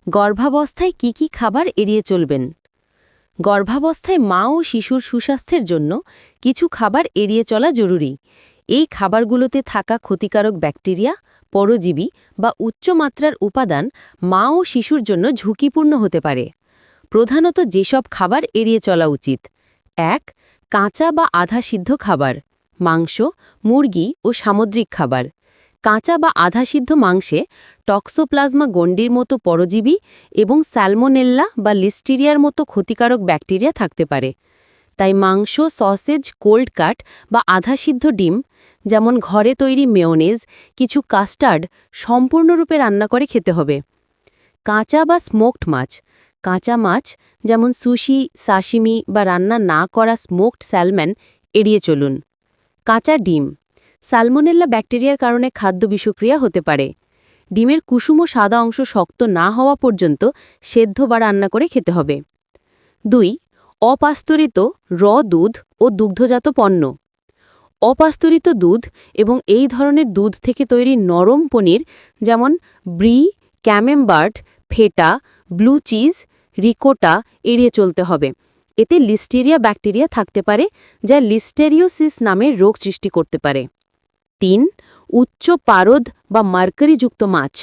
গর্ভাবস্থায় কি কি খাবার এড়িয়ে চলবেন? গর্ভাবস্থায় মা ও শিশুর সুস্বাস্থ্যের জন্য কিছু খাবার এড়িয়ে চলা জরুরি। এই খাবারগুলোতে থাকা ক্ষতিকারক ব্যাকটেরিয়া, পরজীবী বা উচ্চমাত্রার উপাদান মা ও শিশুর জন্য ঝুঁকিপূর্ণ হতে পারে। প্রধানত যেসব খাবার এড়িয়ে চলা উচিত: ১. কাঁচা বা আধা সিদ্ধ খাবার, মাংস, মুরগি ও সামুদ্রিক খাবার। কাঁচা বা আধা সিদ্ধ মাংসে টক্সোপ্লাজমা গন্ডির মতো পরজীবী এবং স্যালমোনেল্লা বা লিস্টেরিয়ার মতো ক্ষতিকারক ব্যাকটেরিয়া থাকতে পারে। তাই মাংস, সসেজ, কোল্ড কাট বা আধা সিদ্ধ ডিম, যেমন ঘরে তৈরি মেয়োনেজ, কিছু কাস্টার্ড সম্পূর্ণরূপে রান্না করে খেতে হবে। কাঁচা বা স্মোকড মাছ, কাঁচা মাছ যেমন সুশি, সাশিমি বা রান্না না করা স্মোকড স্যালমন এড়িয়ে চলুন। কাঁচা ডিম, সালমোনেল্লা ব্যাকটেরিয়ার কারণে খাদ্য বিষক্রিয়া হতে পারে। ডিমের কুসুম ও সাদা অংশ শক্ত না হওয়া পর্যন্ত সেদ্ধ বা রান্না করে খেতে হবে। ২. অপাস্তুরিত দুধ ও দুগ্ধজাত পণ্য। অপাস্তুরিত দুধ এবং এই ধরনের দুধ থেকে তৈরি নরম পনির যেমন ব্রি, ক্যামেম্বার্ট, ফেটা, ব্লু চিজ, রিকোটা এড়িয়ে চলতে হবে। এতে লিস্টেরিয়া ব্যাকটেরিয়া থাকতে পারে, যা লিস্টেরিওসিস নামের রোগ সৃষ্টি করতে পারে। ৩. উচ্চ পারদ বা মার্কারিযুক্ত মাছ।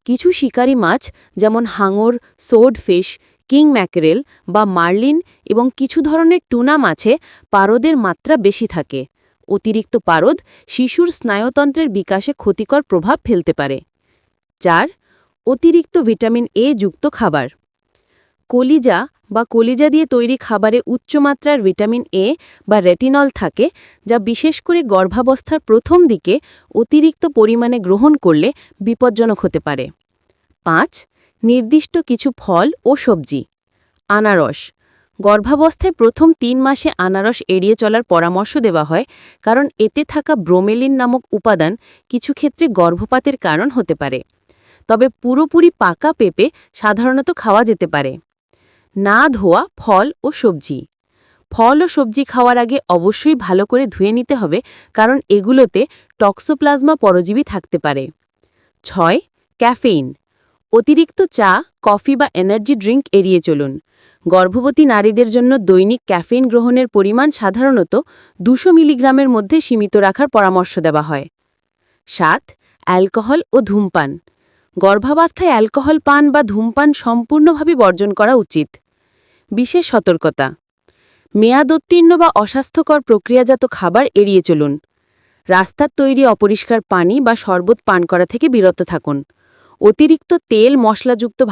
কিছু শিকারী মাছ যেমন হাঙর, সোর্ডফিশ, কিং ম্যাকেরেল বা মার্লিন এবং কিছু ধরনের টুনা মাছে পারদের মাত্রা বেশি থাকে। অতিরিক্ত পারদ শিশুর স্নায়ুতন্ত্রের বিকাশে ক্ষতিকর প্রভাব ফেলতে পারে। ৪. অতিরিক্ত ভিটামিন এ যুক্ত খাবার। কলিজা বা কলিজা দিয়ে তৈরি খাবারে উচ্চমাত্রার ভিটামিন এ বা রেটিনল থাকে, যা বিশেষ করে গর্ভাবস্থার প্রথম দিকে অতিরিক্ত পরিমাণে গ্রহণ করলে বিপজ্জনক হতে পারে। ৫. নির্দিষ্ট কিছু ফল ও সবজি। আনারস। গর্ভাবস্থায় প্রথম ৩ মাসে আনারস এড়িয়ে চলার পরামর্শ দেওয়া হয়, কারণ এতে থাকা ব্রোমেলিন নামক উপাদান কিছু ক্ষেত্রে গর্ভপাতের কারণ হতে পারে। তবে পুরোপুরি পাকা পেঁপে সাধারণত খাওয়া যেতে পারে। না ধোয়া ফল ও সবজি। ফল ও সবজি খাওয়ার আগে অবশ্যই ভালো করে ধুয়ে নিতে হবে, কারণ এগুলোতে টক্সোপ্লাজমা পরজীবী থাকতে পারে। ৬. ক্যাফেইন। অতিরিক্ত চা, কফি বা এনার্জি ড্রিঙ্ক এড়িয়ে চলুন। গর্ভবতী নারীদের জন্য দৈনিক ক্যাফেইন গ্রহণের পরিমাণ সাধারণত ২০০ মিলিগ্রামের মধ্যে সীমিত রাখার পরামর্শ দেওয়া হয়। ৭. অ্যালকোহল ও ধূমপান। গর্ভাবস্থায় অ্যালকোহল পান বা ধূমপান সম্পূর্ণভাবে বর্জন করা উচিত। বিশেষ সতর্কতা: মেয়াদোত্তীর্ণ বা অস্বাস্থ্যকর প্রক্রিয়াজাত খাবার এড়িয়ে চলুন। রাস্তার তৈরি অপরিষ্কার পানি বা শরবত পান করা থেকে বিরত থাকুন। অতিরিক্ত তেল, মশলাযুক্ত